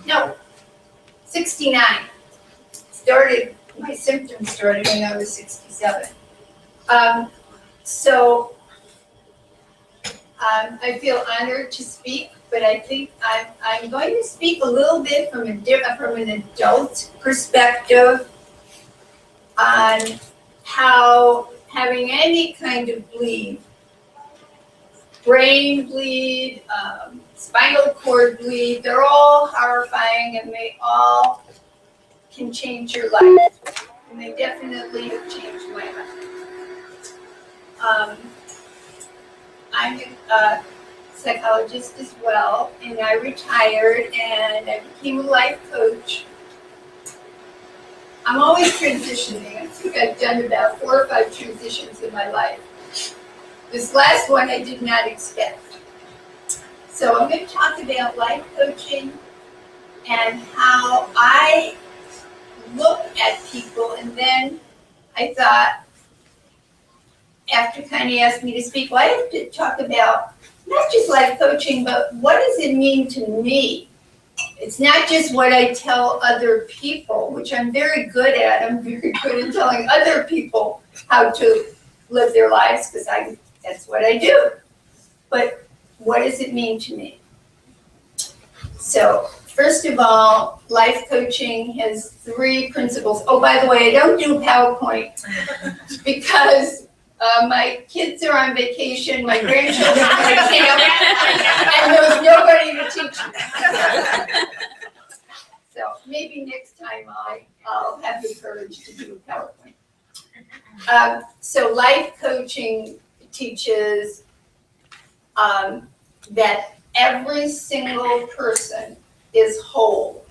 no, 69. My symptoms started when I was 67. So I feel honored to speak, but I think I'm going to speak a little bit from an adult perspective on how having any kind of bleed, brain bleed, spinal cord bleed, they're all horrifying and they all can change your life. And they definitely have changed my life. I'm a psychologist as well, and I retired and I became a life coach. I'm always transitioning. I think I've done about 4 or 5 transitions in my life. This last one I did not expect. So I'm going to talk about life coaching and how I look at people, and then I thought, after Connie asked me to speak, well, I have to talk about not just life coaching, but what does it mean to me? It's not just what I tell other people, which I'm very good at. I'm very good at telling other people how to live their lives, because that's what I do. But what does it mean to me? So, first of all, life coaching has 3 principles. Oh, by the way, I don't do PowerPoint because my kids are on vacation, my grandchildren are at camp, and there's nobody to teach me. So maybe next time I'll have the courage to do PowerPoint. So life coaching teaches that every single person is whole.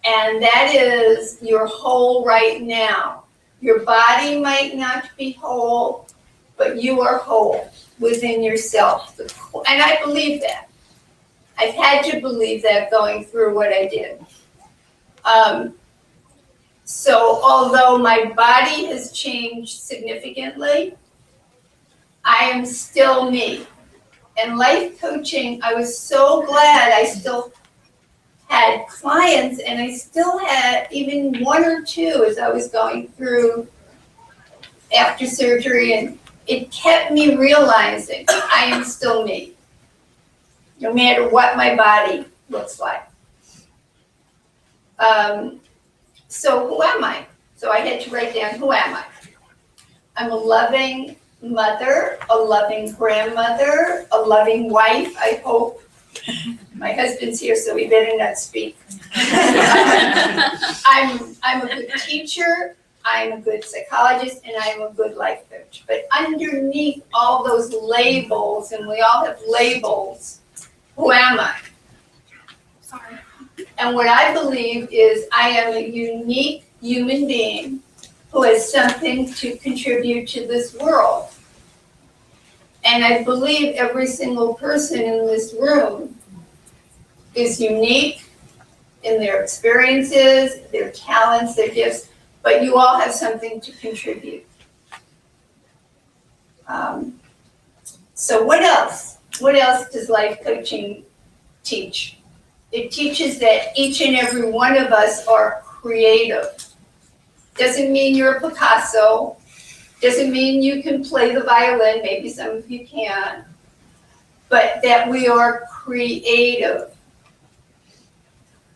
And that is, you're whole right now. Your body might not be whole, but you are whole within yourself. And I believe that. I've had to believe that going through what I did. So although my body has changed significantly, I am still me. And life coaching, I was so glad I still had clients, and I still had even 1 or 2 as I was going through after surgery, and it kept me realizing I am still me, no matter what my body looks like. So who am I? So I had to write down, who am I? I'm a loving mother, a loving grandmother, a loving wife, I hope. My husband's here, so he better not speak. I'm a good teacher, I'm a good psychologist, and I'm a good life coach. But underneath all those labels, and we all have labels, who am I? Sorry. And what I believe is I am a unique human being who has something to contribute to this world. And I believe every single person in this room is unique in their experiences, their talents, their gifts, but you all have something to contribute. So what else? What else does life coaching teach? It teaches that each and every one of us are creative. Doesn't mean you're a Picasso. Doesn't mean you can play the violin. Maybe some of you can. But that we are creative.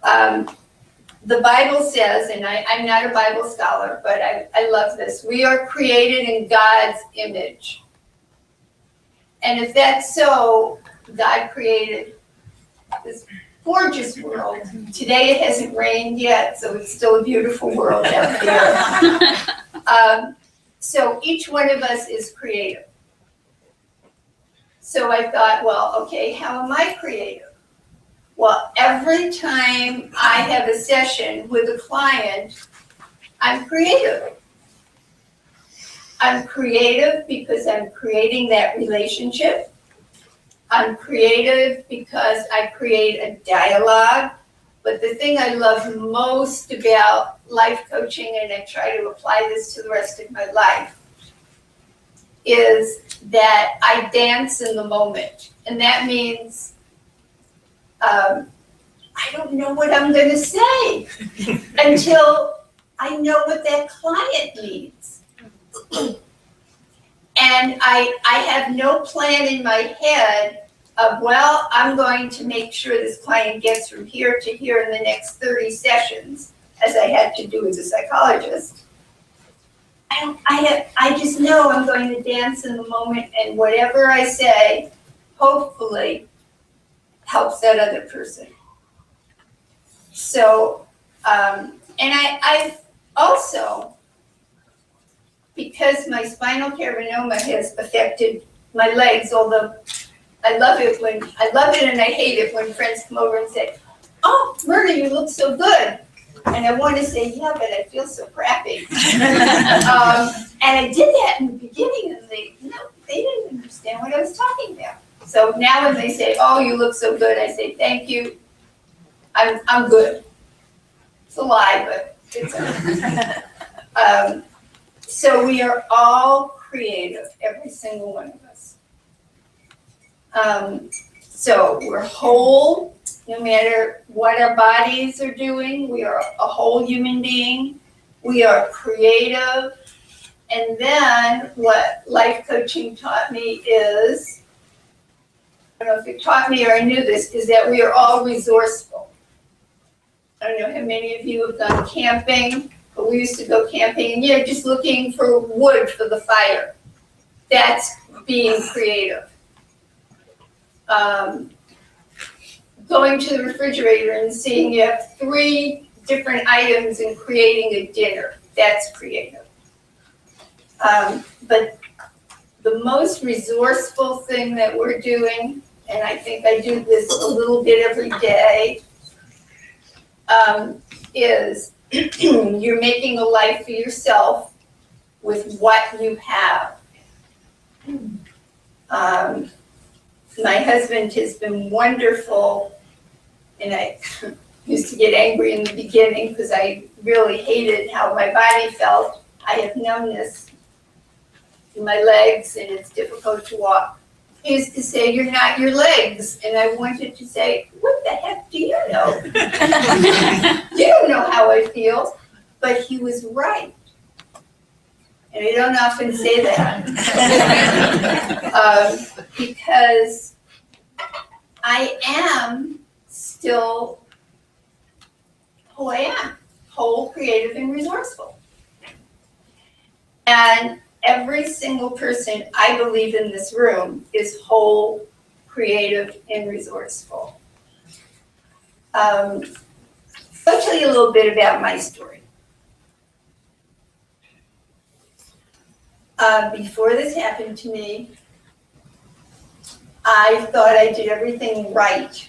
The Bible says, and I'm not a Bible scholar, but I love this. We are created in God's image. And if that's so, God created this gorgeous world. Today it hasn't rained yet, so it's still a beautiful world out there. So each one of us is creative. So I thought, well, okay, how am I creative? Well, every time I have a session with a client, I'm creative. I'm creative because I'm creating that relationship. I'm creative because I create a dialogue. But the thing I love most about life coaching, and I try to apply this to the rest of my life, is that I dance in the moment. And that means, I don't know what I'm going to say until I know what that client needs. And I have no plan in my head of, well, I'm going to make sure this client gets from here to here in the next 30 sessions, as I had to do as a psychologist. I just know I'm going to dance in the moment, and whatever I say, hopefully, helps that other person. So, and I've also, because my spinal cavernoma has affected my legs, although I love it and I hate it when friends come over and say, "Oh, Myrna, you look so good." And I want to say, yeah, but I feel so crappy. And I did that in the beginning, and they didn't understand what I was talking about. So now when they say, "Oh, you look so good," I say, "Thank you. I'm good." It's a lie, but it's okay. So we are all creative, every single one of us. So we're whole, no matter what our bodies are doing. We are a whole human being. We are creative. And then what life coaching taught me is, I don't know if it taught me or I knew this, is that we are all resourceful. I don't know how many of you have gone camping, but we used to go camping and just looking for wood for the fire. That's being creative. Going to the refrigerator and seeing you have 3 different items and creating a dinner. That's creative. But the most resourceful thing that we're doing, and I think I do this a little bit every day, is you're making a life for yourself with what you have. My husband has been wonderful, and I used to get angry in the beginning because I really hated how my body felt. I have numbness in my legs, and it's difficult to walk. He used to say, "You're not your legs," and I wanted to say, "What the heck do you know? You don't know how I feel." But he was right. And I don't often say that. Because I am still who I am, whole, creative, and resourceful. And every single person, I believe, in this room is whole, creative, and resourceful. I'll tell you a little bit about my story. Before this happened to me, I thought I did everything right.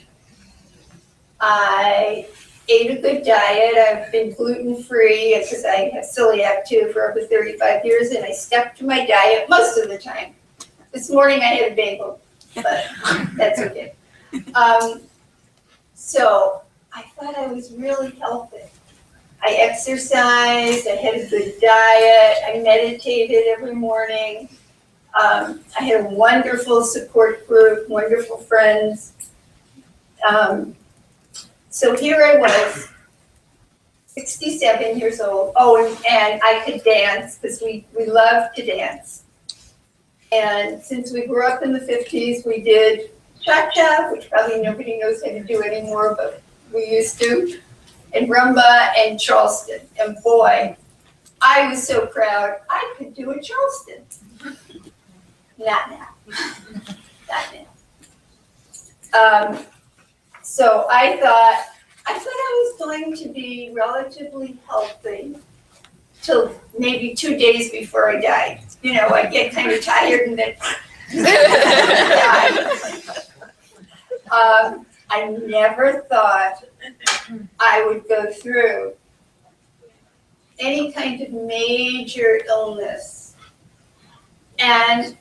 I ate a good diet. I've been gluten-free because I have celiac too for over 35 years, and I stuck to my diet most of the time. This morning I had a bagel, but that's okay. So I thought I was really healthy. I exercised, I had a good diet, I meditated every morning. I had a wonderful support group, wonderful friends. So here I was, 67 years old. Oh, and I could dance because we loved to dance. And since we grew up in the 50s, we did cha-cha, which probably nobody knows how to do anymore, but we used to, and rumba and Charleston. And boy, I was so proud I could do a Charleston. Not now. Not now. So I thought I was going to be relatively healthy till maybe 2 days before I died. You know, I get kind of tired and then die. I never thought I would go through any kind of major illness. And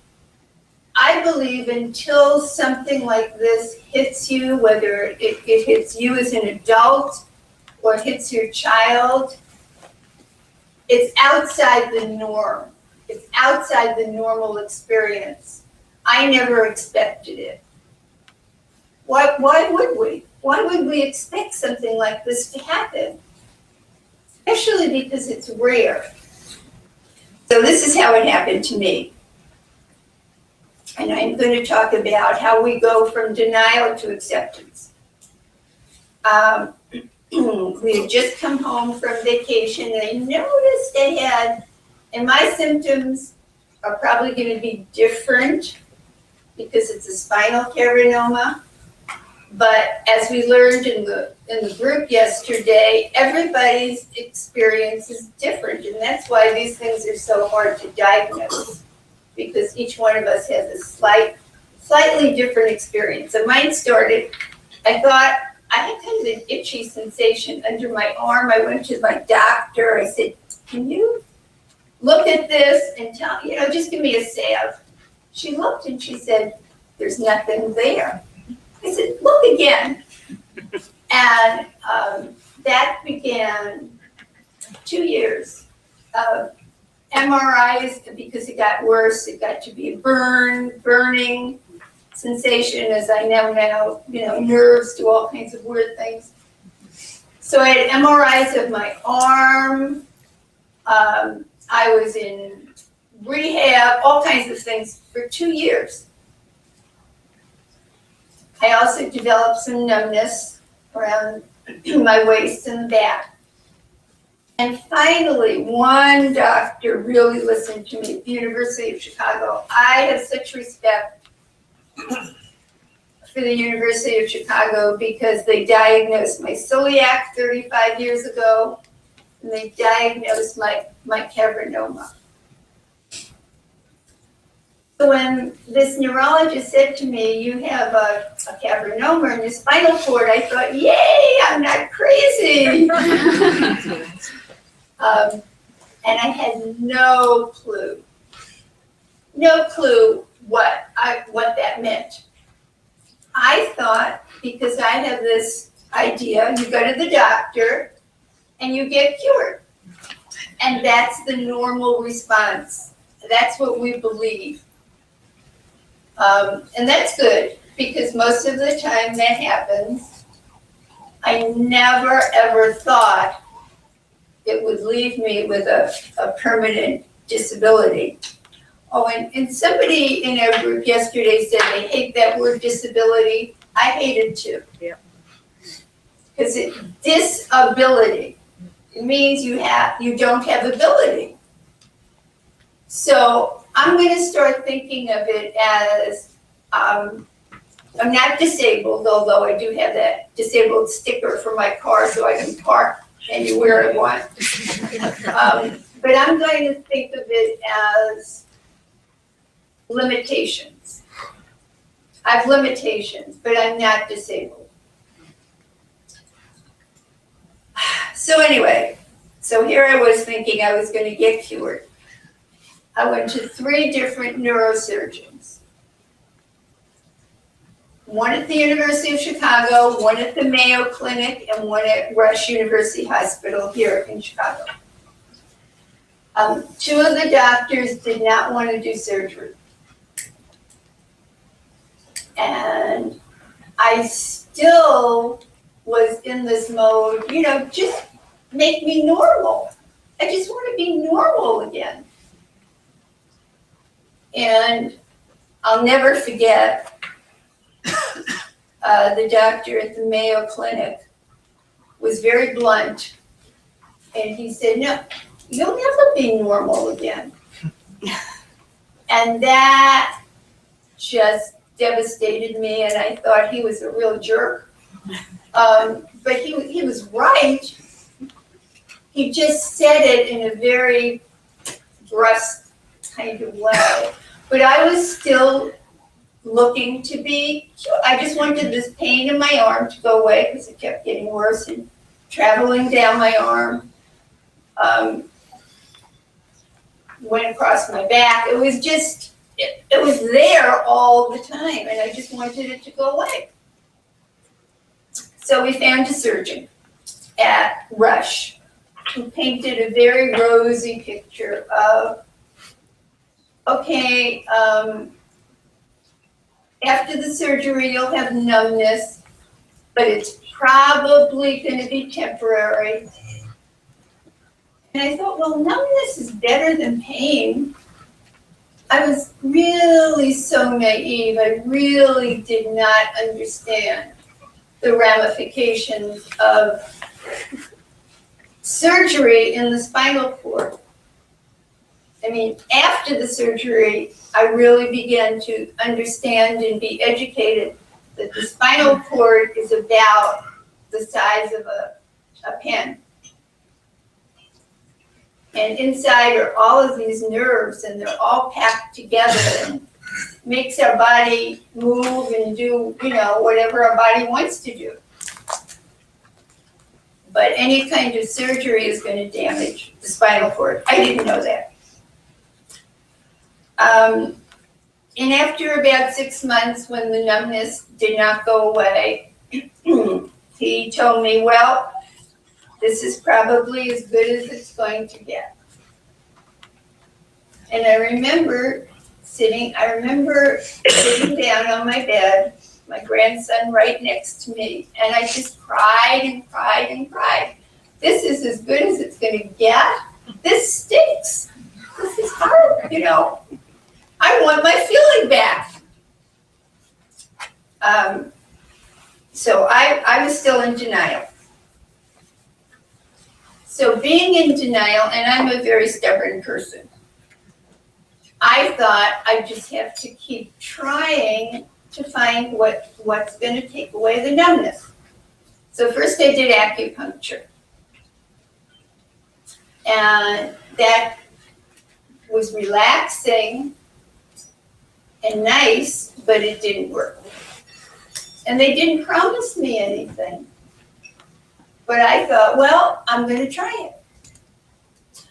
I believe until something like this hits you, whether it hits you as an adult or hits your child, it's outside the norm. It's outside the normal experience. I never expected it. Why would we? why would we expect something like this to happen? Especially because it's rare. So this is how it happened to me. And I'm going to talk about how we go from denial to acceptance. We had just come home from vacation, and I noticed I had, and my symptoms are probably going to be different because it's a spinal cavernoma. But as we learned in the group yesterday, everybody's experience is different, and that's why these things are so hard to diagnose, because each one of us has a slightly different experience. So mine started, I thought I had kind of an itchy sensation under my arm. I went to my doctor. I said, "Can you look at this and tell, just give me a salve?" She looked and she said, "There's nothing there." I said, "Look again." And that began 2 years of MRIs, because it got worse. It got to be a burning sensation, as I know now, nerves do all kinds of weird things. So I had MRIs of my arm. I was in rehab, all kinds of things for 2 years. I also developed some numbness around my waist and back. And finally, one doctor really listened to me at the University of Chicago. I have such respect for the University of Chicago because they diagnosed my celiac 35 years ago, and they diagnosed my cavernoma. So when this neurologist said to me, "You have a cavernoma in your spinal cord," I thought, "Yay, I'm not crazy." And I had no clue what that meant. I thought, because I have this idea, you go to the doctor and you get cured. And that's the normal response. That's what we believe. And that's good, because most of the time that happens. I never ever thought it would leave me with a permanent disability. Oh, and somebody in our group yesterday said they hate that word disability. I hate it too. Yeah. Because disability, it means you don't have ability. So I'm going to start thinking of it as I'm not disabled, although I do have that disabled sticker for my car so I can park anywhere I want. But I'm going to think of it as limitations. I have limitations, but I'm not disabled. So anyway, so here I was thinking I was going to get cured. I went to 3 different neurosurgeons. One at the University of Chicago, one at the Mayo Clinic, and one at Rush University Hospital here in Chicago. 2 of the doctors did not want to do surgery. And I still was in this mode, just make me normal. I just want to be normal again. And I'll never forget the doctor at the Mayo Clinic was very blunt. And he said, "No, you'll never be normal again." And that just devastated me, and I thought he was a real jerk. But he was right. He just said it in a very brusque kind of way. But I was still looking to be cured. I just wanted this pain in my arm to go away because it kept getting worse and traveling down my arm. Went across my back. It was just, it was there all the time, and I just wanted it to go away. So we found a surgeon at Rush who painted a very rosy picture of, okay, after the surgery, you'll have numbness, but it's probably going to be temporary. And I thought, well, numbness is better than pain. I was really so naive. I really did not understand the ramifications of surgery in the spinal cord. I mean, after the surgery, I really began to understand and be educated that the spinal cord is about the size of a pen. And inside are all of these nerves, and they're all packed together and makes our body move and do, whatever our body wants to do. But any kind of surgery is going to damage the spinal cord. I didn't know that. And after about 6 months, when the numbness did not go away, he told me, well, this is probably as good as it's going to get. And I remember sitting down on my bed, my grandson right next to me, and I just cried and cried and cried. This is as good as it's going to get. This stinks. This is hard, I want my feeling back. So I was still in denial. So being in denial, and I'm a very stubborn person, I thought I just have to keep trying to find what's going to take away the numbness. So first I did acupuncture. And that was relaxing and nice, but it didn't work. And they didn't promise me anything. But I thought, well, I'm going to try it.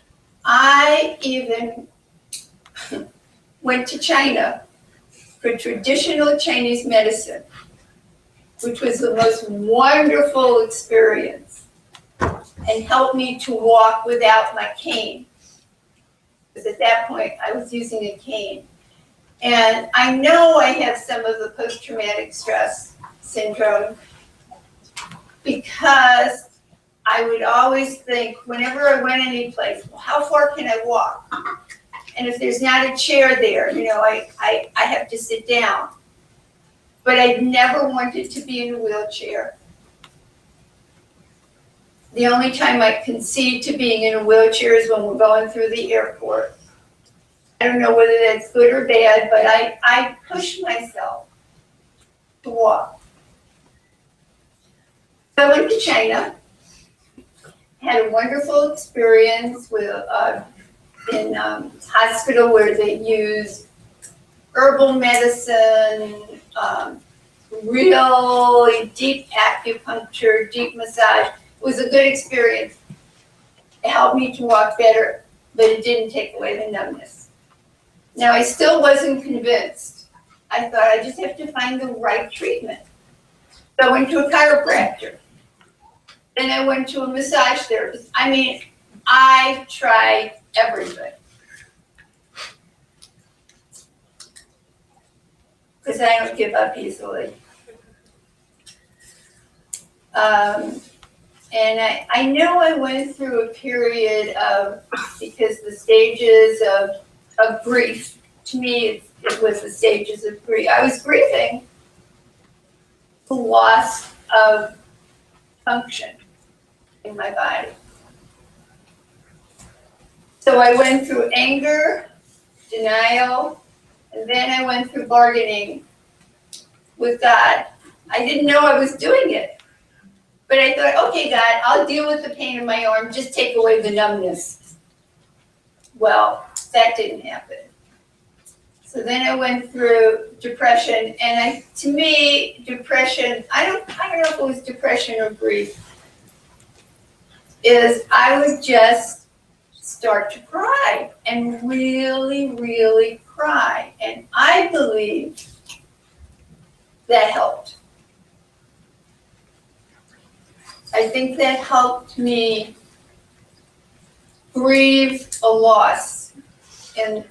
I even went to China for traditional Chinese medicine, which was the most wonderful experience and helped me to walk without my cane. Because at that point, I was using a cane. And I know I have some of the post-traumatic stress syndrome because I would always think, whenever I went any place, well, how far can I walk? And if there's not a chair there, I have to sit down. But I never wanted to be in a wheelchair. The only time I concede to being in a wheelchair is when we're going through the airport. I don't know whether that's good or bad, but I push myself to walk. So I went to China, had a wonderful experience with in hospital where they use herbal medicine, really deep acupuncture, deep massage. It was a good experience. It helped me to walk better, but it didn't take away the numbness. Now, I still wasn't convinced. I thought I just have to find the right treatment. So I went to a chiropractor. Then I went to a massage therapist. I mean, I tried everything. Because I don't give up easily. And I know I went through a period of, because the stages of grief, to me, it was the stages of grief. I was grieving the loss of function in my body. So I went through anger, denial, and then I went through bargaining with God. I didn't know I was doing it. But I thought, okay, God, I'll deal with the pain in my arm, just take away the numbness. Well, that didn't happen. So then I went through depression, and to me, depression, I don't know if it was depression or grief, is I would just start to cry and really, really cry. And I believe that helped. I think that helped me grieve a loss. And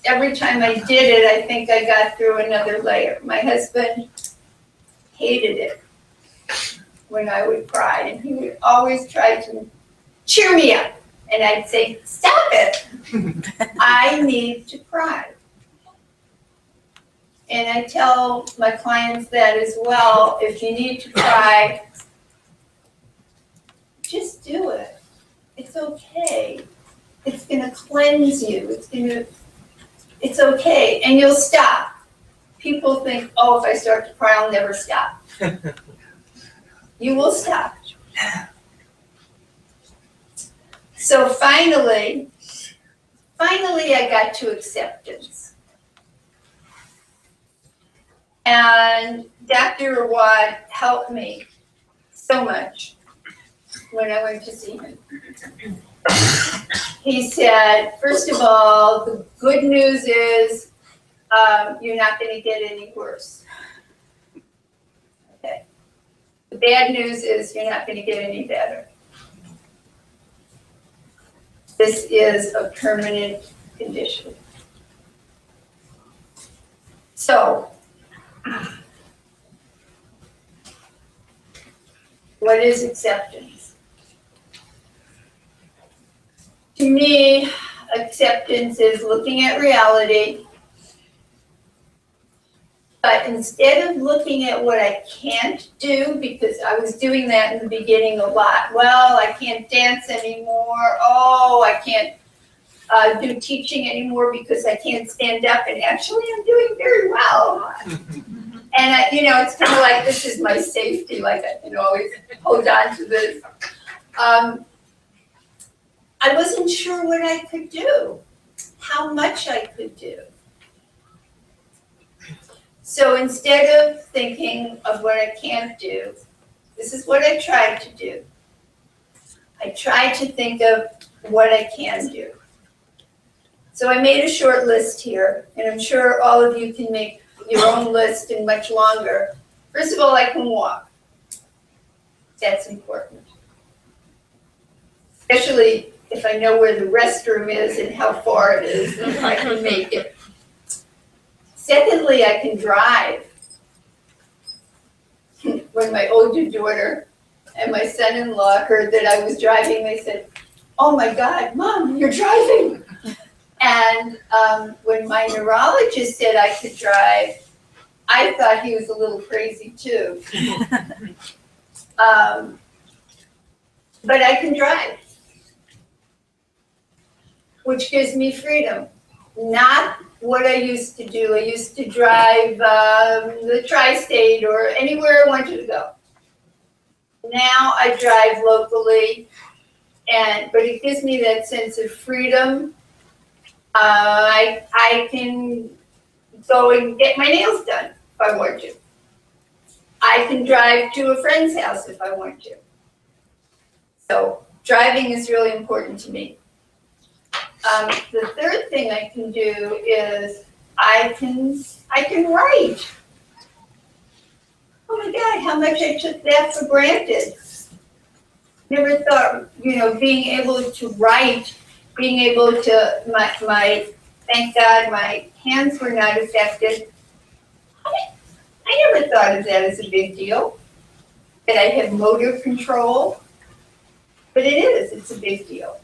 every time I did it, I think I got through another layer. My husband hated it when I would cry, and he would always try to cheer me up. And I'd say, stop it. I need to cry. And I tell my clients that as well. If you need to cry, just do it. It's okay. It's going to cleanse you. It's okay. And you'll stop. People think, oh, if I start to cry, I'll never stop. You will stop. So finally, I got to acceptance. And Dr. Awad helped me so much when I went to see him. He said, first of all, the good news is you're not going to get any worse. Okay. The bad news is you're not going to get any better. This is a permanent condition. So, what is acceptance? To me, acceptance is looking at reality, but instead of looking at what I can't do, because I was doing that in the beginning a lot. Well, I can't dance anymore. Oh, I can't do teaching anymore because I can't stand up. And actually, I'm doing very well. And it's kind of like, this is my safety. Like I can always hold on to this. I wasn't sure what I could do, how much I could do. So instead of thinking of what I can't do, this is what I tried to do. I tried to think of what I can do. So I made a short list here, and I'm sure all of you can make your own list and much longer. First of all, I can walk. That's important. Especially if I know where the restroom is and how far it is, if I can make it. Secondly, I can drive. When my older daughter and my son-in-law heard that I was driving, they said, oh my God, Mom, you're driving. And when my neurologist said I could drive, I thought he was a little crazy too. But I can drive, which gives me freedom. Not what I used to do. I used to drive the tri-state or anywhere I wanted to go. Now I drive locally, but it gives me that sense of freedom. I can go and get my nails done if I want to. I can drive to a friend's house if I want to. So driving is really important to me. The third thing I can do is I can write. Oh my God, how much I took that for granted. Never thought, being able to write, being able to, thank God my hands were not affected. I never thought of that as a big deal, that I have motor control, but it's a big deal.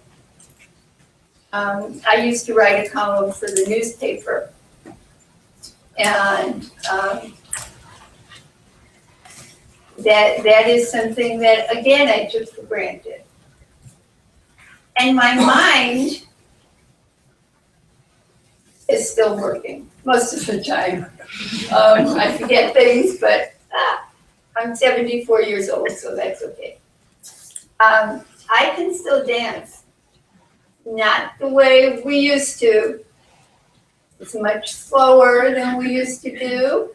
I used to write a column for the newspaper, and that is something that, again, I took for granted. And my mind is still working most of the time. I forget things, but I'm 74 years old, so that's okay. I can still dance. Not the way we used to. It's much slower than we used to do.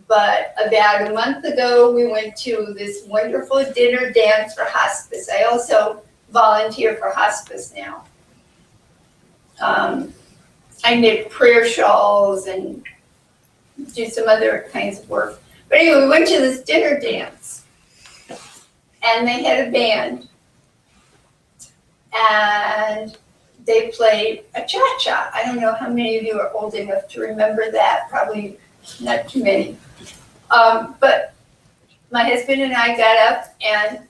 But about a month ago, we went to this wonderful dinner dance for hospice. I also volunteer for hospice now. I make prayer shawls and do some other kinds of work. But anyway, we went to this dinner dance, and they had a band. And they played a cha-cha. I don't know how many of you are old enough to remember that. Probably not too many. But my husband and I got up and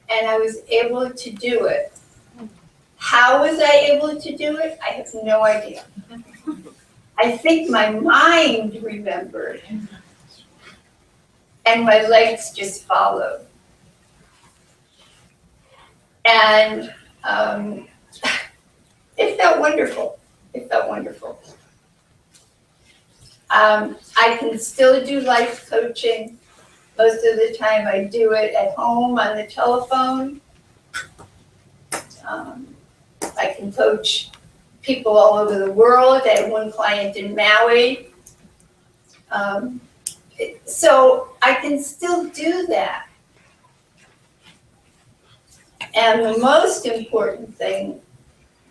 I was able to do it. How was I able to do it? I have no idea. I think my mind remembered and my legs just followed. And it felt wonderful. It felt wonderful. I can still do life coaching. Most of the time I do it at home on the telephone. I can coach people all over the world. I have one client in Maui. So I can still do that. And the most important thing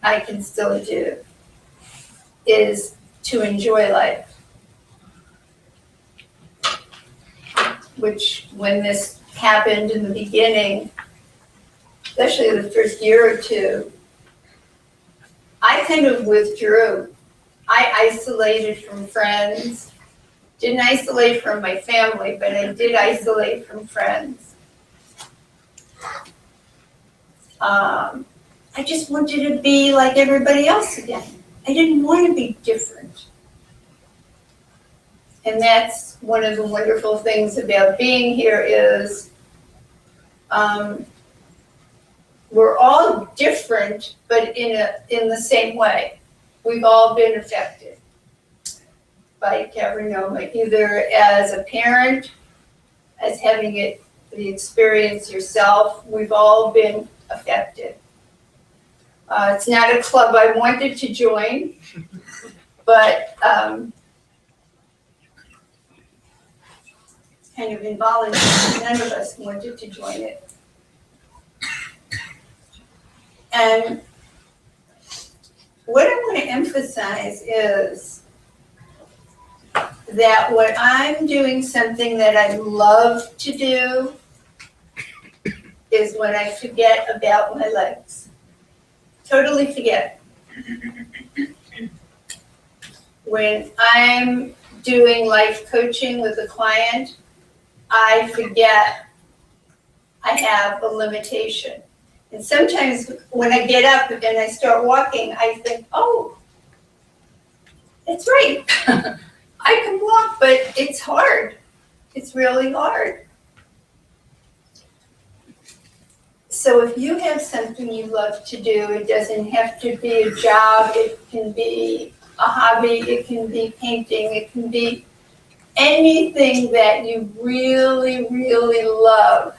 I can still do is to enjoy life. Which, when this happened in the beginning, especially the first year or two, I kind of withdrew. I isolated from friends. Didn't isolate from my family, but I did isolate from friends. I just wanted to be like everybody else again. I didn't want to be different. And that's one of the wonderful things about being here is we're all different, but in the same way. We've all been affected by Cavernous, either as a parent, as having the experience yourself. We've all been affected. It's not a club I wanted to join, but kind of involuntary. None of us wanted to join it. And what I want to emphasize is that when I'm doing something that I love to do is when I forget about my legs. Totally forget. When I'm doing life coaching with a client, I forget I have a limitation. And sometimes when I get up and I start walking, I think, oh, that's right. I can walk, but it's hard. It's really hard. So if you have something you love to do, it doesn't have to be a job. It can be a hobby. It can be painting. It can be anything that you really, really love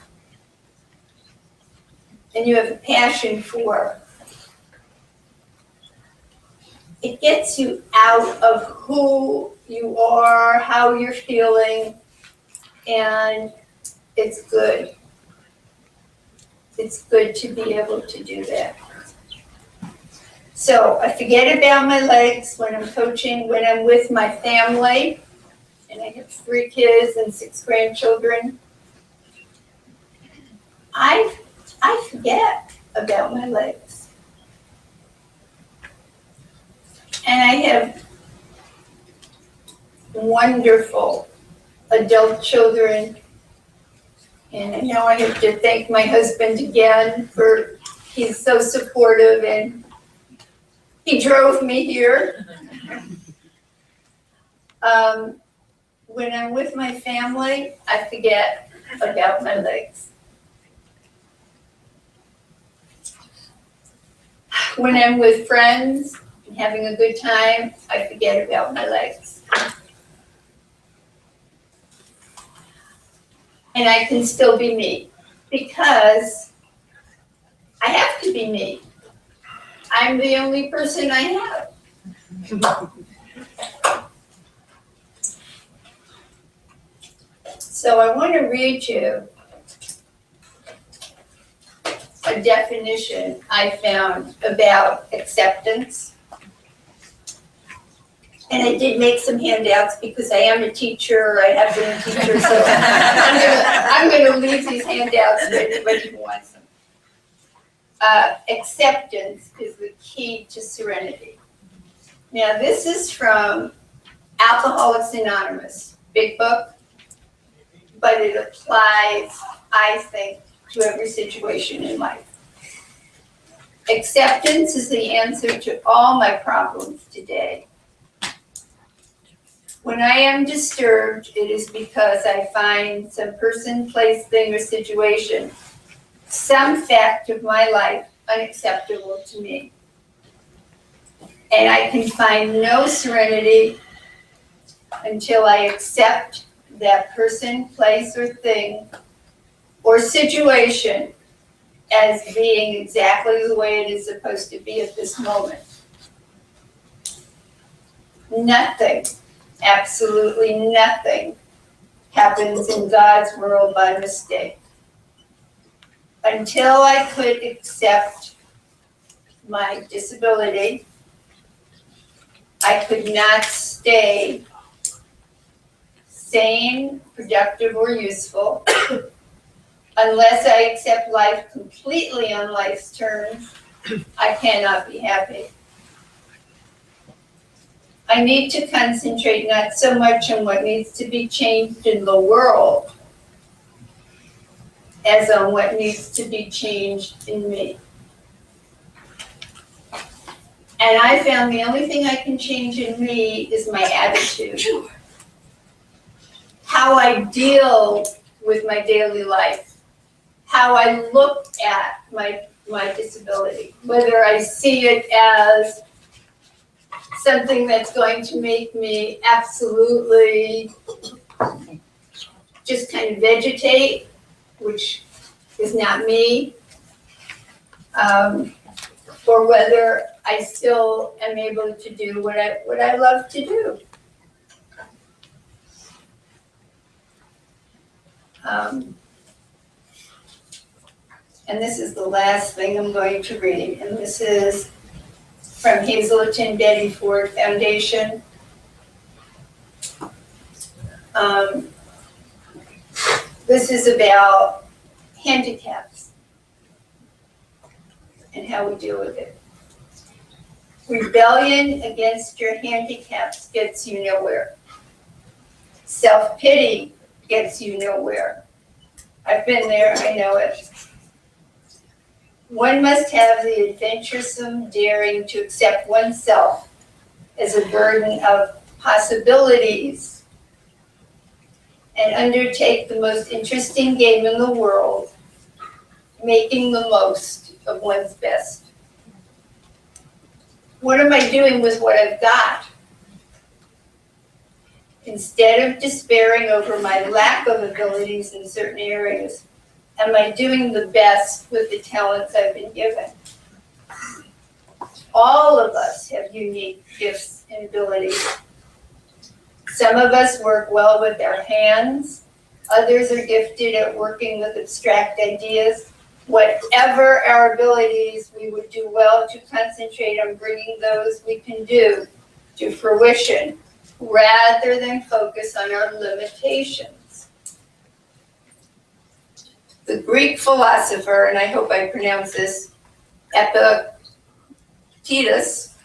and you have a passion for. It gets you out of who you are, how you're feeling, and it's good. It's good to be able to do that. So I forget about my legs when I'm coaching, when I'm with my family, and I have 3 kids and 6 grandchildren. I forget about my legs. And I have wonderful adult children. And I know I have to thank my husband again for, he's so supportive and he drove me here. When I'm with my family, I forget about my legs. When I'm with friends and having a good time, I forget about my legs. And I can still be me because I have to be me. I'm the only person I have. So I want to read you a definition I found about acceptance. And I did make some handouts because I am a teacher, I have been a teacher, so I'm going to leave these handouts for anybody who wants them. Acceptance is the key to serenity. Now this is from Alcoholics Anonymous, big book. but it applies, I think, to every situation in life. Acceptance is the answer to all my problems today. When I am disturbed, it is because I find some person, place, thing, or situation, some fact of my life unacceptable to me. And I can find no serenity until I accept that person, place, or thing, or situation as being exactly the way it is supposed to be at this moment. Nothing, absolutely nothing, happens in God's world by mistake. Until I could accept my disability, I could not stay sane, productive, or useful. Unless I accept life completely on life's terms, I cannot be happy. I need to concentrate not so much on what needs to be changed in the world as on what needs to be changed in me. And I found the only thing I can change in me is my attitude. How I deal with my daily life. How I look at my disability. Whether I see it as something that's going to make me absolutely just kind of vegetate, which is not me, or whether I still am able to do what I love to do. And this is the last thing I'm going to read, and this is from Hazelton Betty Ford Foundation. This is about handicaps and how we deal with it. Rebellion against your handicaps gets you nowhere. Self-pity gets you nowhere. I've been there, I know it. One must have the adventuresome daring to accept oneself as a burden of possibilities and undertake the most interesting game in the world, making the most of one's best. What am I doing with what I've got? Instead of despairing over my lack of abilities in certain areas, am I doing the best with the talents I've been given? All of us have unique gifts and abilities. Some of us work well with our hands. Others are gifted at working with abstract ideas. Whatever our abilities, we would do well to concentrate on bringing those we can do to fruition, rather than focus on our limitations. The Greek philosopher, and I hope I pronounce this, Epictetus,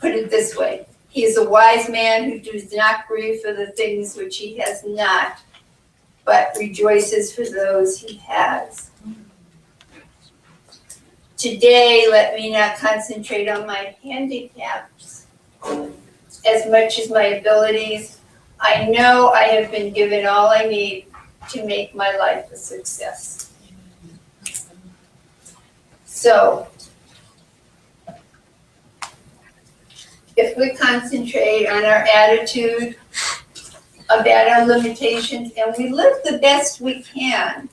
put it this way: he is a wise man who does not grieve for the things which he has not, but rejoices for those he has. Today, let me not concentrate on my handicaps as much as my abilities. I know I have been given all I need to make my life a success. So, if we concentrate on our attitude about our limitations and we live the best we can,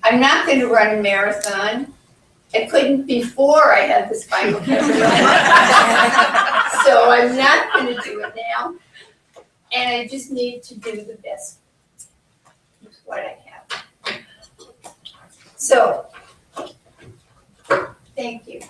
I'm not going to run a marathon. I couldn't before I had the spinal cancer. So I'm not going to do it now. And I just need to do the best with what I have. So, thank you.